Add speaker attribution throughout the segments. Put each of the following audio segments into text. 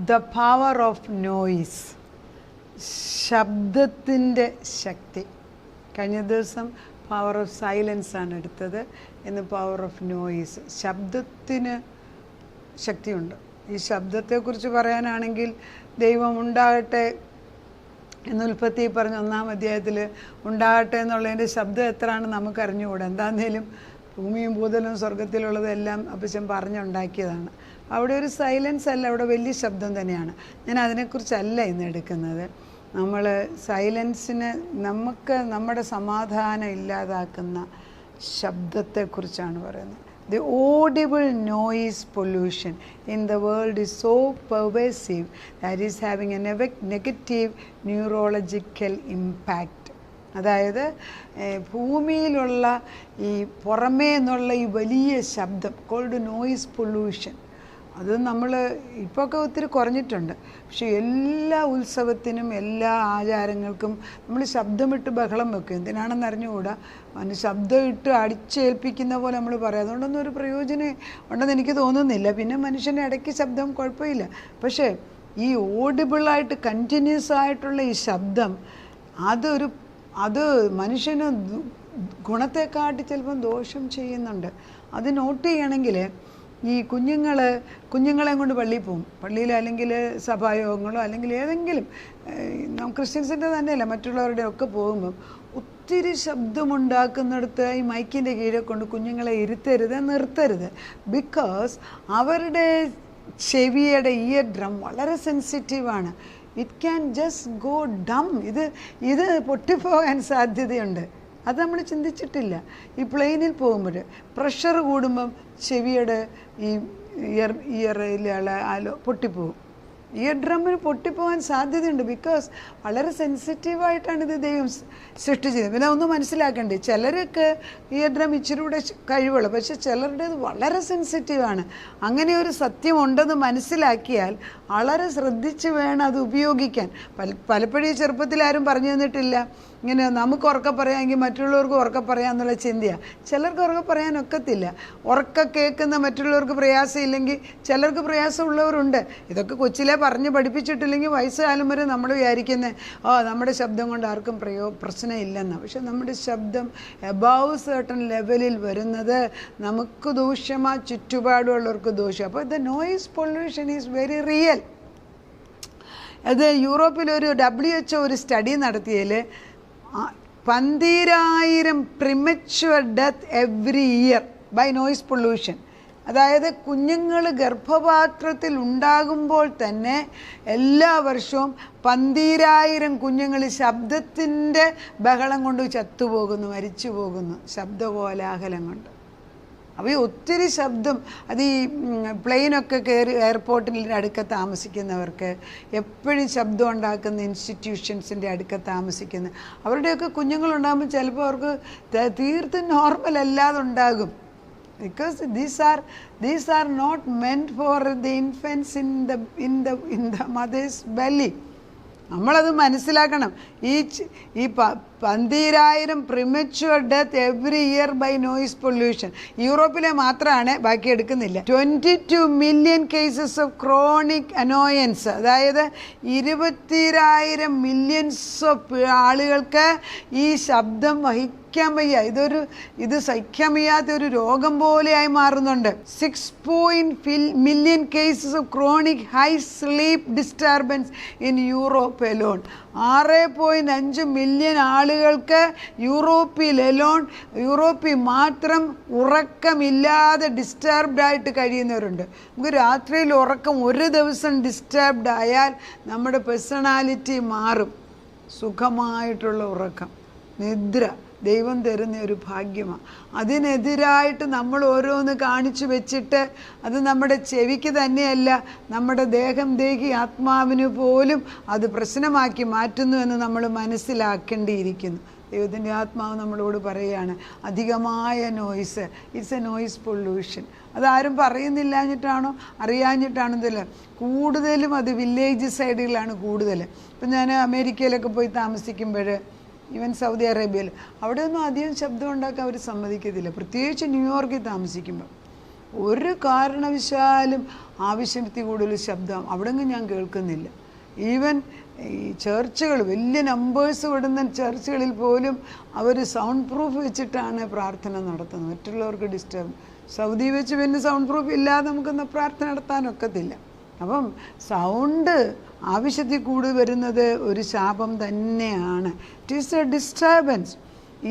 Speaker 1: The power of noise, ശബ്ദത്തിൻ്റെ ശക്തി. കഴിഞ്ഞ ദിവസം പവർ ഓഫ് സൈലൻസ് ആണ് എടുത്തത്, ഇന്ന് പവർ ഓഫ് നോയിസ്. ശബ്ദത്തിന് ശക്തിയുണ്ട്. ഈ ശബ്ദത്തെക്കുറിച്ച് പറയാനാണെങ്കിൽ ദൈവം ഉണ്ടാകട്ടെ എന്ന് ഉൽപ്പത്തി പറഞ്ഞ 1-ാം അധ്യായത്തിൽ ഉണ്ടാകട്ടെ എന്നുള്ളതിൻ്റെ ശബ്ദം എത്രയാണ് നമുക്ക് അറിഞ്ഞുകൂടാ. എന്താന്നേലും ഭൂമിയും ഭൂതലവും സ്വർഗത്തിലുള്ളതെല്ലാം അപ്പച്ചൻ പറഞ്ഞുണ്ടാക്കിയതാണ്. അവിടെ ഒരു സൈലൻസ് അല്ല, അവിടെ വലിയ ശബ്ദം തന്നെയാണ്. ഞാൻ അതിനെക്കുറിച്ചല്ല ഇന്ന് എടുക്കുന്നത്. നമ്മൾ സൈലൻസിന് നമുക്ക് നമ്മുടെ സമാധാനം ഇല്ലാതാക്കുന്ന ശബ്ദത്തെക്കുറിച്ചാണ് പറയുന്നത്. The audible noise pollution in the world is so pervasive that is having a negative neurological impact. അതായത് ഭൂമിയിലുള്ള ഈ പുറമേ നിന്നുള്ള ഈ വലിയ ശബ്ദം കോൾഡ് നോയിസ് പൊല്യൂഷൻ, അത് നമ്മൾ ഇപ്പോഴൊക്കെ ഒത്തിരി കുറഞ്ഞിട്ടുണ്ട്. പക്ഷേ എല്ലാ ഉത്സവത്തിനും എല്ലാ ആചാരങ്ങൾക്കും നമ്മൾ ശബ്ദമിട്ട് ബഹളം വെക്കും. എന്തിനാണെന്ന് അറിഞ്ഞുകൂടാ. ശബ്ദം ഇട്ട് അടിച്ചേൽപ്പിക്കുന്ന പോലെ നമ്മൾ പറയാം. അതുകൊണ്ടൊന്നും ഒരു പ്രയോജനം ഉണ്ടെന്ന് എനിക്ക് തോന്നുന്നില്ല. പിന്നെ മനുഷ്യൻ്റെ ഇടയ്ക്ക് ശബ്ദം കുഴപ്പമില്ല. പക്ഷേ ഈ ഓഡിബിളായിട്ട് കണ്ടിന്യൂസ് ആയിട്ടുള്ള ഈ ശബ്ദം അത് മനുഷ്യന് ഗുണത്തെക്കാട്ടി ചിലപ്പം ദോഷം ചെയ്യുന്നുണ്ട്. അത് നോട്ട് ചെയ്യണമെങ്കിൽ ഈ കുഞ്ഞുങ്ങളെ കൊണ്ട് പള്ളിയിൽ പോകും. പള്ളിയിൽ അല്ലെങ്കിൽ സഭായോഗങ്ങളോ അല്ലെങ്കിൽ ഏതെങ്കിലും ക്രിസ്ത്യൻസിൻ്റെ തന്നെയല്ല മറ്റുള്ളവരുടെ ഒക്കെ പോകുമ്പം ഒത്തിരി ശബ്ദമുണ്ടാക്കുന്നിടത്ത് ഈ മൈക്കിൻ്റെ കീഴെ കൊണ്ട് കുഞ്ഞുങ്ങളെ നിർത്തരുത്. ബിക്കോസ് അവരുടെ ചെവിയുടെ ഇയർ ഡ്രം വളരെ സെൻസിറ്റീവാണ്. It can just go dumb. ഇത് പൊട്ടിപ്പോകാൻ സാധ്യതയുണ്ട്. അത് നമ്മൾ ചിന്തിച്ചിട്ടില്ല. ഈ പ്ലെയിനിൽ പോകുമ്പോൾ പ്രഷർ കൂടുമ്പം ചെവിയുടെ ഈ ഇയറിൽ പൊട്ടിപ്പോകും. ഇയർ ഡ്രമ്മിന് പൊട്ടിപ്പോകാൻ സാധ്യതയുണ്ട്. ബിക്കോസ് വളരെ സെൻസിറ്റീവായിട്ടാണ് ഇത് ദൈവം സൃഷ്ടിച്ചത്. പിന്നെ ഒന്ന് മനസ്സിലാക്കേണ്ടത്, ചിലർക്ക് ഇയർ ഡ്രം ഇച്ചിരി കൂടെ കഴിവുള്ള, പക്ഷെ ചിലരുടേത് വളരെ സെൻസിറ്റീവാണ്. അങ്ങനെ ഒരു സത്യം ഉണ്ടെന്ന് മനസ്സിലാക്കിയാൽ വളരെ ശ്രദ്ധിച്ച് വേണം അത് ഉപയോഗിക്കാൻ. പലപ്പോഴും ഈ ചെറുപ്പത്തിൽ ആരും പറഞ്ഞു തന്നിട്ടില്ല ഇങ്ങനെ നമുക്ക് ഉറക്കെ പറയാമെങ്കിൽ മറ്റുള്ളവർക്ക് ഉറക്കെ പറയാമെന്നുള്ള ചിന്തയാണ്. ചിലർക്ക് ഉറക്കെ പറയാനൊക്കത്തില്ല. ഉറക്കെ കേൾക്കുന്ന മറ്റുള്ളവർക്ക് പ്രയാസമില്ലെങ്കിൽ ചിലർക്ക് പ്രയാസമുള്ളവരുണ്ട്. ഇതൊക്കെ കൊച്ചിലെ പറഞ്ഞ് പഠിപ്പിച്ചിട്ടില്ലെങ്കിൽ വയസ്സുകാലം വരെ നമ്മൾ വിചാരിക്കുന്നത് നമ്മുടെ ശബ്ദം കൊണ്ട് ആർക്കും പ്രശ്നമില്ലെന്നാണ്. പക്ഷെ നമ്മുടെ ശബ്ദം എബവ് സർട്ടൺ ലെവലിൽ വരുന്നത് നമുക്ക് ദോഷമാണ്, ചുറ്റുപാടുള്ളവർക്ക് ദോഷം. അപ്പോൾ the noise pollution is very real. അത് യൂറോപ്പിലൊരു WHO ഒരു സ്റ്റഡി നടത്തിയതിൽ 12,000 premature death every year by noise pollution. അതായത് കുഞ്ഞുങ്ങൾ ഗർഭപാത്രത്തിൽ ഉണ്ടാകുമ്പോൾ തന്നെ എല്ലാ വർഷവും 12,000 കുഞ്ഞുങ്ങൾ ശബ്ദത്തിൻ്റെ ബഹളം കൊണ്ട് ചത്തുപോകുന്നു, മരിച്ചു പോകുന്നു, ശബ്ദകോലാഹലം കൊണ്ട്. അപ്പോൾ ഈ ഒത്തിരി ശബ്ദം, അത് ഈ പ്ലെയിനൊക്കെ കയറി എയർപോർട്ടിൻ്റെ അടുക്ക താമസിക്കുന്നവർക്ക്, എപ്പോഴും ശബ്ദം ഉണ്ടാക്കുന്ന ഇൻസ്റ്റിറ്റ്യൂഷൻസിൻ്റെ അടുക്ക താമസിക്കുന്ന അവരുടെയൊക്കെ കുഞ്ഞുങ്ങളുണ്ടാകുമ്പോൾ ചിലപ്പോൾ അവർക്ക് തീർത്തും നോർമൽ അല്ലാതെ ഉണ്ടാകും. Because these are not meant for the infants in the mother's belly. നമ്മളത് മനസ്സിലാക്കണം. ഈ 12,000 premature death every year by noise pollution. യൂറോപ്പിലെ മാത്രമാണ്, ബാക്കി എടുക്കുന്നില്ല. 22 million cases of chronic annoyance, അതായത് 22,000 മില്യൺസ് ഓഫ് ആളുകൾക്ക് ഈ ശബ്ദം സഹിക്കാൻ വയ്യ. ഇത് സഹിക്കാൻ വയ്യാത്ത ഒരു രോഗം പോലെയായി മാറുന്നുണ്ട്. 6 million cases of chronic high sleep disturbance in Europe alone. 6.5 million ആളുകൾക്ക് യൂറോപ്പിൽ മാത്രം ഉറക്കമില്ലാതെ ഡിസ്റ്റർബ്ഡ് ആയിട്ട് കഴിയുന്നവരുണ്ട്. നമുക്ക് രാത്രിയിൽ ഉറക്കം ഒരു ദിവസം ഡിസ്റ്റർബ്ഡ് ആയാൽ നമ്മുടെ പേഴ്സണാലിറ്റി മാറും. സുഖമായിട്ടുള്ള ഉറക്കം, നിദ്ര ദൈവം തരുന്ന ഒരു ഭാഗ്യമാണ്. അതിനെതിരായിട്ട് നമ്മൾ ഓരോന്ന് കാണിച്ചു വെച്ചിട്ട് അത് നമ്മുടെ ചെവിക്ക് തന്നെയല്ല, നമ്മുടെ ദേഹി ആത്മാവിന് പോലും അത് പ്രശ്നമാക്കി മാറ്റുന്നു എന്ന് നമ്മൾ മനസ്സിലാക്കേണ്ടിയിരിക്കുന്നു. ദൈവത്തിൻ്റെ ആത്മാവ് നമ്മളോട് പറയുകയാണ്, അധികമായ noise, it's A noise pollution. അതാരും പറയുന്നില്ലാഞ്ഞിട്ടാണോ അറിയാഞ്ഞിട്ടാണോ എന്നല്ല, കൂടുതലും അത് വില്ലേജ് സൈഡുകളിലാണ് കൂടുതൽ. ഇപ്പം ഞാൻ അമേരിക്കയിലൊക്കെ പോയി താമസിക്കുമ്പോൾ, ഈവൻ സൗദി അറേബ്യയിൽ, അവിടെയൊന്നും അധികം ശബ്ദം ഉണ്ടാക്കാൻ അവർ സമ്മതിക്കത്തില്ല. പ്രത്യേകിച്ച് ന്യൂയോർക്കിൽ താമസിക്കുമ്പോൾ ഒരു കാരണവശാലും ആവശ്യത്തിൽ കൂടുതൽ ശബ്ദം അവിടെങ്ങും ഞാൻ കേൾക്കുന്നില്ല. ഈവൻ ഈ ചർച്ചുകൾ, വലിയ നമ്പേഴ്സ് വിടുന്ന ചർച്ചുകളിൽ പോലും അവർ സൗണ്ട് പ്രൂഫ് വെച്ചിട്ടാണ് പ്രാർത്ഥന നടത്തുന്നത്, മറ്റുള്ളവർക്ക് ഡിസ്റ്റർബ്. സൗദി വെച്ച് പിന്നെ സൗണ്ട് പ്രൂഫ് ഇല്ലാതെ നമുക്കൊന്ന് പ്രാർത്ഥന നടത്താനൊക്കത്തില്ല. അപ്പം സൗണ്ട് ആവശ്യത്തിൽ കൂടി വരുന്നത് ഒരു ശാപം തന്നെയാണ്. It is A disturbance.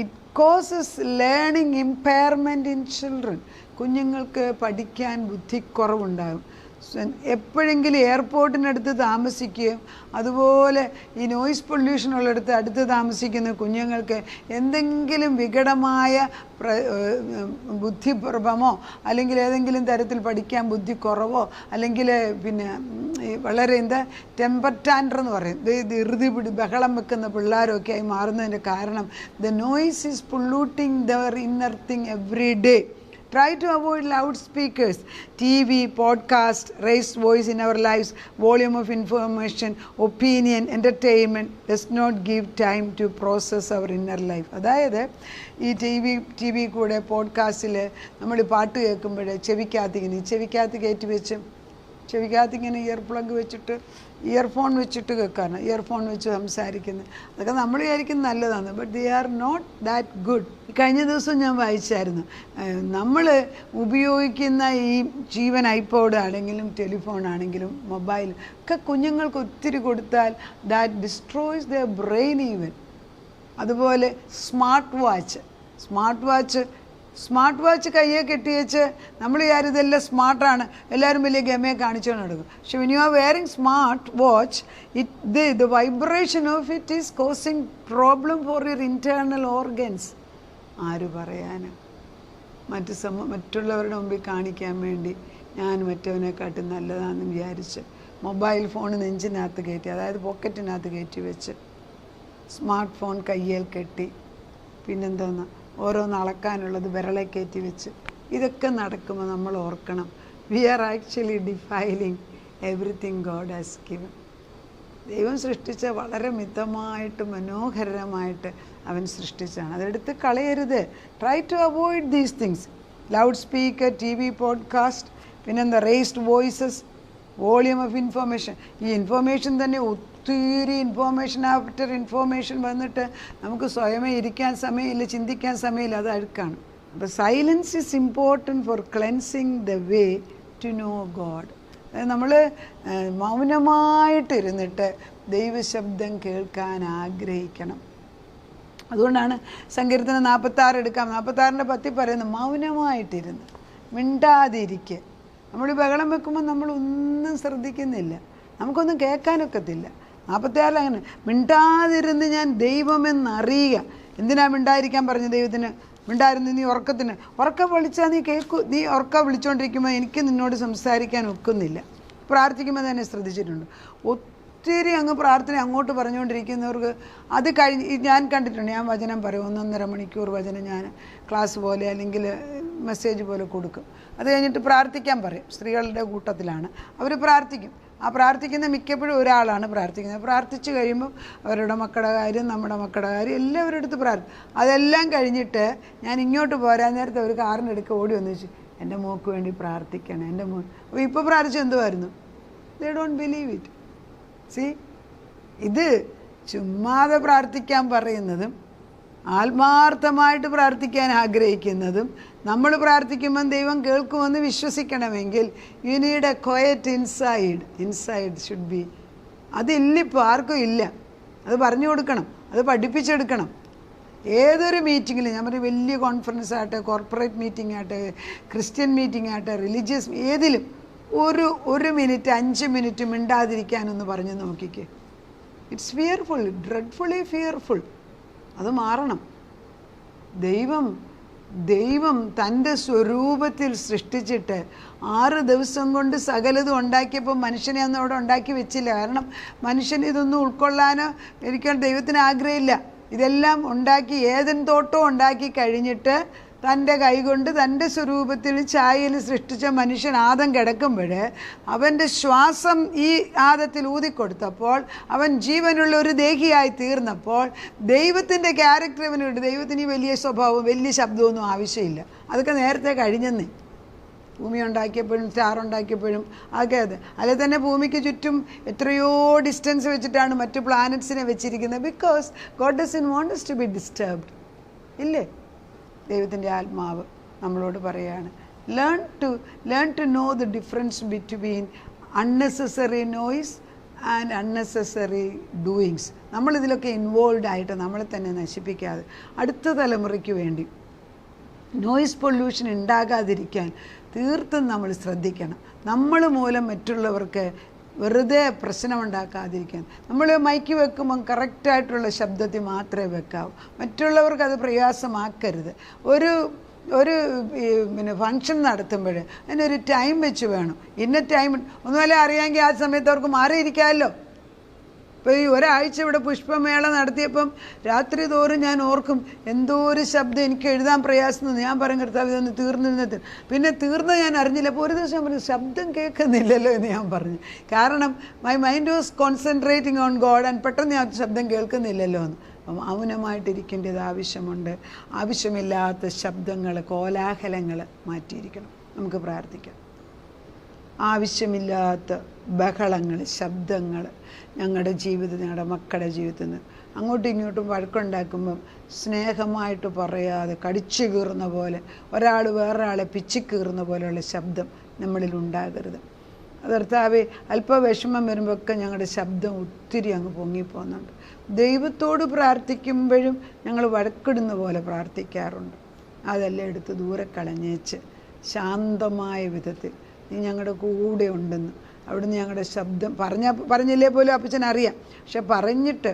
Speaker 1: It causes learning impairment in children. കുഞ്ഞുങ്ങൾക്ക് പഠിക്കാൻ ബുദ്ധിക്കുറവുണ്ടാകും. എപ്പോഴെങ്കിലും എയർപോർട്ടിനടുത്ത് താമസിക്കുകയും അതുപോലെ ഈ നോയിസ് പൊല്യൂഷനുള്ളിടത്ത് അടുത്ത് താമസിക്കുന്ന കുഞ്ഞുങ്ങൾക്ക് എന്തെങ്കിലും വികടമായ ബുദ്ധിഭ്രമമോ അല്ലെങ്കിൽ ഏതെങ്കിലും തരത്തിൽ പഠിക്കാൻ ബുദ്ധിക്കുറവോ അല്ലെങ്കിൽ പിന്നെ വളരെ ടെമ്പർ ടാൻഡർ എന്ന് പറയും, ധൃതി ബഹളം വെക്കുന്ന പിള്ളേരൊക്കെ ആയി മാറുന്നതിൻ്റെ കാരണം the noise is polluting there inner thing every day. Try to avoid loudspeakers, TV, podcast, raised voice in our lives, volume of information, opinion, entertainment does not give time to process our inner life. അതായത് ഈ T V കൂടെ പോഡ്കാസ്റ്റിൽ നമ്മൾ പാട്ട് കേൾക്കുമ്പോൾ ചെവിക്കകത്ത് കയറ്റി വെച്ച് ചെവിക്കകത്തിങ്ങനെ ഇയർ പ്ലഗ് വെച്ചിട്ട് ഇയർഫോൺ വെച്ചിട്ട് കേൾക്കാറ്, ഇയർഫോൺ വെച്ച് സംസാരിക്കുന്നത്, അതൊക്കെ നമ്മൾ വിചാരിക്കുന്നത് നല്ലതാണ്. But they are not that good. കഴിഞ്ഞ ദിവസം ഞാൻ വായിച്ചായിരുന്നു, നമ്മൾ ഉപയോഗിക്കുന്ന ഈ ജീവൻ ഐപോഡ് ആണെങ്കിലും ടെലിഫോൺ ആണെങ്കിലും മൊബൈൽ ഒക്കെ കുഞ്ഞുങ്ങൾക്ക് ഒത്തിരി കൊടുത്താൽ that destroys the brain even. അതുപോലെ സ്മാർട്ട് വാച്ച് കയ്യെ കെട്ടിവെച്ച് നമ്മൾ വിചാരം ഇതെല്ലാം സ്മാർട്ടാണ്, എല്ലാവരും വലിയ ഗമയെ കാണിച്ചുകൊണ്ട് നടക്കും. പക്ഷെ when you are wearing smart watch, the vibration of it is causing problem for your internal organs. ആര് പറയാനാ? മറ്റുള്ളവരുടെ മുമ്പിൽ കാണിക്കാൻ വേണ്ടി ഞാൻ മറ്റവനെക്കാട്ടും നല്ലതാണെന്ന് വിചാരിച്ച് മൊബൈൽ ഫോൺ നെഞ്ചിനകത്ത് കയറ്റി, അതായത് പോക്കറ്റിനകത്ത് കയറ്റി വെച്ച് സ്മാർട്ട് ഫോൺ കയ്യിൽ കെട്ടി, പിന്നെന്തോന്ന് ഓരോന്ന് അളക്കാനുള്ളത് വിരളെ കയറ്റി വെച്ച്, ഇതൊക്കെ നടക്കുമ്പോൾ നമ്മൾ ഓർക്കണം, we are actually defiling everything God has given. ദൈവം സൃഷ്ടിച്ച വളരെ മിതമായിട്ട് മനോഹരമായിട്ട് അവൻ സൃഷ്ടിച്ചാണ്, അതെടുത്ത് കളയരുത്. Try to avoid these things. Loud speaker, TV, podcast, പിന്നെന്താ raised voices, volume of information. ഈ ഇൻഫോർമേഷൻ തന്നെ ഒത്തിരി ആഫ്റ്റർ ഇൻഫോർമേഷൻ വന്നിട്ട് നമുക്ക് സ്വയമേ ഇരിക്കാൻ സമയമില്ല, ചിന്തിക്കാൻ സമയമില്ല, അത് അഴുക്കാണ്. അപ്പോൾ silence is important for cleansing the way to know God. നമ്മൾ മൗനമായിട്ടിരുന്നിട്ട് ദൈവശബ്ദം കേൾക്കാൻ ആഗ്രഹിക്കണം. അതുകൊണ്ടാണ് സങ്കീർത്തനം 46 എടുക്കാം. 46 10 പറയുന്നത് മൗനമായിട്ടിരുന്ന് മിണ്ടാതിരിക്കുക. നമ്മൾ ബഹളം വെക്കുമ്പോൾ നമ്മളൊന്നും ശ്രദ്ധിക്കുന്നില്ല, നമുക്കൊന്നും കേൾക്കാനൊക്കത്തില്ല. 46 അങ്ങനെ മിണ്ടാതിരുന്ന് ഞാൻ ദൈവമെന്നറിയുക. എന്തിനാ മിണ്ടായിരിക്കാൻ പറഞ്ഞു ദൈവത്തിന്? മിണ്ടായിരുന്നു നീ ഉറക്കം വിളിച്ചാൽ നീ കേൾക്കൂ. നീ ഉറക്കം വിളിച്ചുകൊണ്ടിരിക്കുമ്പോൾ എനിക്ക് നിന്നോട് സംസാരിക്കാൻ ഒക്കുന്നില്ല. പ്രാർത്ഥിക്കുമ്പോൾ തന്നെ ശ്രദ്ധിച്ചിട്ടുണ്ട്, ഒത്തിരി അങ്ങ് പ്രാർത്ഥന അങ്ങോട്ട് പറഞ്ഞുകൊണ്ടിരിക്കുന്നവർക്ക് അത് ഞാൻ കണ്ടിട്ടുണ്ട്. ഞാൻ വചനം പറയും, 1.5 മണിക്കൂർ വചനം ഞാൻ ക്ലാസ് പോലെ അല്ലെങ്കിൽ മെസ്സേജ് പോലെ കൊടുക്കും. അത് കഴിഞ്ഞിട്ട് പ്രാർത്ഥിക്കാൻ പറയും. സ്ത്രീകളുടെ കൂട്ടത്തിലാണ് അവർ പ്രാർത്ഥിക്കും. ആ പ്രാർത്ഥിക്കുന്ന മിക്കപ്പോഴും ഒരാളാണ് പ്രാർത്ഥിക്കുന്നത്. പ്രാർത്ഥിച്ചു കഴിയുമ്പോൾ അവരുടെ മക്കളുടെ കാര്യം, നമ്മുടെ മക്കളുടെ കാര്യം എല്ലാവരുടെ അടുത്ത് അതെല്ലാം കഴിഞ്ഞിട്ട് ഞാൻ ഇങ്ങോട്ട് പോരാൻ നേരത്തെ ഒരു കാറിനെടുക്കുക ഓടി വന്നു വെച്ചു, എൻ്റെ മോക്ക് വേണ്ടി പ്രാർത്ഥിക്കണം, എൻ്റെ മോൻ. അപ്പോൾ ഇപ്പോൾ പ്രാർത്ഥിച്ചു എന്തുമായിരുന്നു? They don't believe it. See, ഇത് ചുമ്മാതെ പ്രാർത്ഥിക്കാൻ പറയുന്നതും ആത്മാർത്ഥമായിട്ട് പ്രാർത്ഥിക്കാൻ ആഗ്രഹിക്കുന്നതും നമ്മൾ പ്രാർത്ഥിക്കുമ്പം ദൈവം കേൾക്കുമെന്ന് വിശ്വസിക്കണമെങ്കിൽ you need a quiet inside should be. അതില്ലിപ്പോൾ ആർക്കും ഇല്ല. അത് പറഞ്ഞു കൊടുക്കണം, അത് പഠിപ്പിച്ചെടുക്കണം. ഏതൊരു മീറ്റിങ്ങിലും, ഞാൻ പറയും വലിയ കോൺഫറൻസ് ആകട്ടെ, കോർപ്പറേറ്റ് മീറ്റിംഗ് ആകട്ടെ, ക്രിസ്ത്യൻ മീറ്റിംഗ് ആകട്ടെ, റിലീജിയസ് ഏതിലും ഒരു മിനിറ്റ് 5 മിനിറ്റ് മിണ്ടാതിരിക്കാനൊന്ന് പറഞ്ഞു നോക്കിക്കേ. It's fearful, dreadfully fearful. അത് മാറണം. ദൈവം തൻ്റെ സ്വരൂപത്തിൽ സൃഷ്ടിച്ചിട്ട് 6 ദിവസം കൊണ്ട് സകലതും ഉണ്ടാക്കിയപ്പോൾ മനുഷ്യനെ ഒന്നും അവിടെ ഉണ്ടാക്കി വെച്ചില്ല. കാരണം മനുഷ്യൻ ഇതൊന്നും ഉൾക്കൊള്ളാനോ ഒരിക്കലും ദൈവത്തിന് ആഗ്രഹമില്ല. ഇതെല്ലാം ഉണ്ടാക്കി ഏദൻ തോട്ടം ഉണ്ടാക്കി കഴിഞ്ഞിട്ട് തൻ്റെ കൈകൊണ്ട് തൻ്റെ സ്വരൂപത്തിൽ ഛായയിൽ സൃഷ്ടിച്ച മനുഷ്യൻ ആദം കിടക്കുമ്പോൾ അവൻ്റെ ശ്വാസം ഈ ആദത്തിൽ ഊതിക്കൊടുത്തപ്പോൾ അവൻ ജീവനുള്ള ഒരു ദേഹിയായി തീർന്നപ്പോൾ ദൈവത്തിൻ്റെ ക്യാരക്ടർ ഇവനുണ്ട്. ദൈവത്തിന് ഈ വലിയ സ്വഭാവവും വലിയ ശബ്ദമൊന്നും ആവശ്യമില്ല, അതൊക്കെ നേരത്തെ കഴിഞ്ഞെന്നേ. ഭൂമി ഉണ്ടാക്കിയപ്പോഴും സ്റ്റാർ ഉണ്ടാക്കിയപ്പോഴും ഒക്കെ അത്. അല്ലെ തന്നെ ഭൂമിക്ക് ചുറ്റും എത്രയോ ഡിസ്റ്റൻസ് വെച്ചിട്ടാണ് മറ്റു പ്ലാനറ്റ്സിനെ വെച്ചിരിക്കുന്നത്. Because God doesn't want us to be disturbed. ഇല്ലേ? ദൈവത്തിൻ്റെ ആത്മാവ് നമ്മളോട് പറയാണ്, learn to know the difference between unnecessary noise and unnecessary doings. നമ്മളിതിലൊക്കെ ഇൻവോൾവ് ആയിട്ട് നമ്മളെ തന്നെ നശിപ്പിക്കാതെ അടുത്ത തലമുറയ്ക്ക് വേണ്ടി നോയിസ് പൊല്യൂഷൻ ഉണ്ടാകാതിരിക്കാൻ തീർത്തും നമ്മൾ ശ്രദ്ധിക്കണം. നമ്മൾ മൂലം മറ്റുള്ളവർക്ക് വെറുതെ പ്രശ്നമുണ്ടാക്കാതിരിക്കാൻ. നമ്മൾ മൈക്ക് വെക്കുമ്പം കറക്റ്റായിട്ടുള്ള ശബ്ദത്തിൽ മാത്രമേ വെക്കാവൂ. മറ്റുള്ളവർക്ക് അത് പ്രയാസമാക്കരുത്. ഒരു പിന്നെ ഫങ്ഷൻ നടത്തുമ്പോൾ അതിനൊരു ടൈം വെച്ച് വേണം. ഇന്ന ടൈം ഒന്നുമല്ല അറിയാമെങ്കിൽ ആ സമയത്ത് അവർക്ക് മാറിയിരിക്കാമല്ലോ. ഇപ്പോൾ ഈ ഒരാഴ്ച ഇവിടെ പുഷ്പമേള നടത്തിയപ്പം രാത്രി തോറും ഞാൻ ഓർക്കും, എന്തോ ഒരു ശബ്ദം എനിക്ക് എഴുതാൻ പ്രയാസം. ഞാൻ പറയും, കർത്താവ് ഇതൊന്ന് തീർന്നിരുന്നത്. പിന്നെ തീർന്ന് ഞാൻ അറിഞ്ഞില്ല. അപ്പോൾ ഒരു ദിവസം പറഞ്ഞു, ശബ്ദം കേൾക്കുന്നില്ലല്ലോ എന്ന് ഞാൻ പറഞ്ഞു. കാരണം my mind was concentrating on God and പെട്ടെന്ന് ഞാൻ ശബ്ദം കേൾക്കുന്നില്ലല്ലോ എന്ന്. അപ്പം മൗനമായിട്ടിരിക്കേണ്ടത് ആവശ്യമുണ്ട്. ആവശ്യമില്ലാത്ത ശബ്ദങ്ങൾ, കോലാഹലങ്ങൾ മാറ്റിയിരിക്കണം. നമുക്ക് പ്രാർത്ഥിക്കാം. ആവശ്യമില്ലാത്ത ബഹളങ്ങൾ, ശബ്ദങ്ങൾ ഞങ്ങളുടെ ജീവിതത്തിൽ, ഞങ്ങളുടെ മക്കളുടെ ജീവിതത്തിൽ നിന്ന് അങ്ങോട്ടും ഇങ്ങോട്ടും വഴക്കുണ്ടാക്കുമ്പം സ്നേഹമായിട്ട് പറയാതെ കടിച്ചു കീറുന്ന പോലെ, ഒരാൾ വേറൊരാളെ പിച്ചിക്കീറുന്ന പോലെയുള്ള ശബ്ദം നമ്മളിൽ ഉണ്ടാകരുത്. കർത്താവേ, അല്പ വിഷമം വരുമ്പോഴൊക്കെ ഞങ്ങളുടെ ശബ്ദം ഒത്തിരി അങ്ങ് പൊങ്ങിപ്പോകുന്നുണ്ട്. ദൈവത്തോട് പ്രാർത്ഥിക്കുമ്പോഴും ഞങ്ങൾ വഴക്കിടുന്ന പോലെ പ്രാർത്ഥിക്കാറുണ്ട്. അതെല്ലാം എടുത്ത് ദൂരെ കളഞ്ഞേച്ച് ശാന്തമായ വിധത്തിൽ നീ ഞങ്ങളുടെ കൂടെ ഉണ്ടെന്ന് അവിടുന്ന് ഞങ്ങളുടെ ശബ്ദം പറഞ്ഞില്ലേ പോലും അപ്പച്ചൻ അറിയാം. പക്ഷെ പറഞ്ഞിട്ട്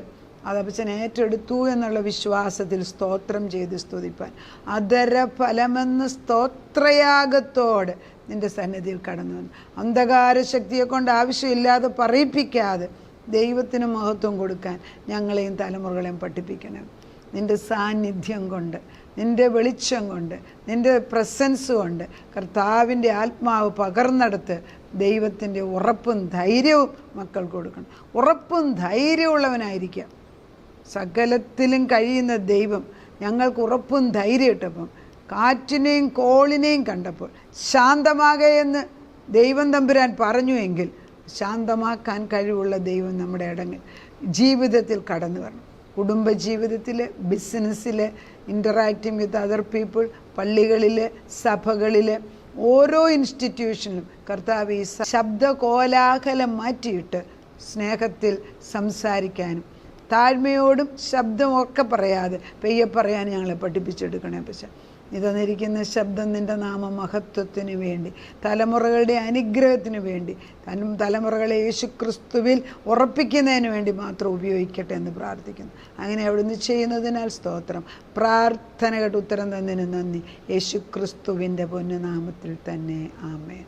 Speaker 1: അത് അപ്പച്ചൻ ഏറ്റെടുത്തു എന്നുള്ള വിശ്വാസത്തിൽ സ്തോത്രം ചെയ്ത് സ്തുതിപ്പാൻ അതര ഫലമെന്ന് സ്തോത്രയാഗത്തോടെ നിൻ്റെ സന്നിധിയിൽ കടന്നു വന്നു. അന്ധകാര ശക്തിയെ കൊണ്ട് ആവശ്യമില്ലാതെ പറയിപ്പിക്കാതെ ദൈവത്തിന് മഹത്വം കൊടുക്കാൻ ഞങ്ങളെയും തലമുറകളെയും പഠിപ്പിക്കണം. നിൻ്റെ സാന്നിധ്യം കൊണ്ട്, നിൻ്റെ വെളിച്ചം കൊണ്ട്, നിൻ്റെ പ്രസൻസ് കൊണ്ട് കർത്താവിൻ്റെ ആത്മാവ് പകർന്നെടുത്ത് ദൈവത്തിൻ്റെ ഉറപ്പും ധൈര്യവും മക്കൾക്ക് കൊടുക്കണം. ഉറപ്പും ധൈര്യമുള്ളവനായിരിക്കുക. സകലത്തിലും കഴിയുന്ന ദൈവം ഞങ്ങൾക്ക് ഉറപ്പും ധൈര്യം ഇട്ടപ്പം കാറ്റിനെയും കോളിനെയും കണ്ടപ്പോൾ ശാന്തമാകയെന്ന് ദൈവം തമ്പുരാൻ പറഞ്ഞുവെങ്കിൽ ശാന്തമാക്കാൻ കഴിവുള്ള ദൈവം നമ്മുടെ ജീവിതത്തിൽ കടന്നു വരണം. കുടുംബജീവിതത്തിൽ, ബിസിനസ്സിൽ, ഇൻ്ററാക്റ്റിംഗ് വിത്ത് അതർ പീപ്പിൾ, പള്ളികളിൽ, സഭകളിൽ, ഓരോ ഇൻസ്റ്റിറ്റ്യൂഷനിലും കർത്താവ് ഈ ശബ്ദ കോലാഹലം മാറ്റിയിട്ട് സ്നേഹത്തിൽ സംസാരിക്കാനും താഴ്മയോടും ശബ്ദമൊക്കെ പറയാതെ പെയ്യെ പറയാൻ ഞങ്ങളെ പഠിപ്പിച്ചെടുക്കണേ. പക്ഷേ ഇതന്നിരിക്കുന്ന ശബ്ദം നിൻ്റെ നാമമഹത്വത്തിന് വേണ്ടി, തലമുറകളുടെ അനുഗ്രഹത്തിന് വേണ്ടി, തലമുറകളെ യേശുക്രിസ്തുവിൽ ഉറപ്പിക്കുന്നതിന് വേണ്ടി മാത്രം ഉപയോഗിക്കട്ടെ എന്ന് പ്രാർത്ഥിക്കുന്നു. അങ്ങനെ അവിടുന്ന് ചെയ്യുന്നതിനാൽ സ്തോത്രം. പ്രാർത്ഥന കേട്ട് ഉത്തരം തന്നതിന് നന്ദി. യേശുക്രിസ്തുവിൻ്റെ പൊന്നുനാമത്തിൽ തന്നെ ആമേൻ.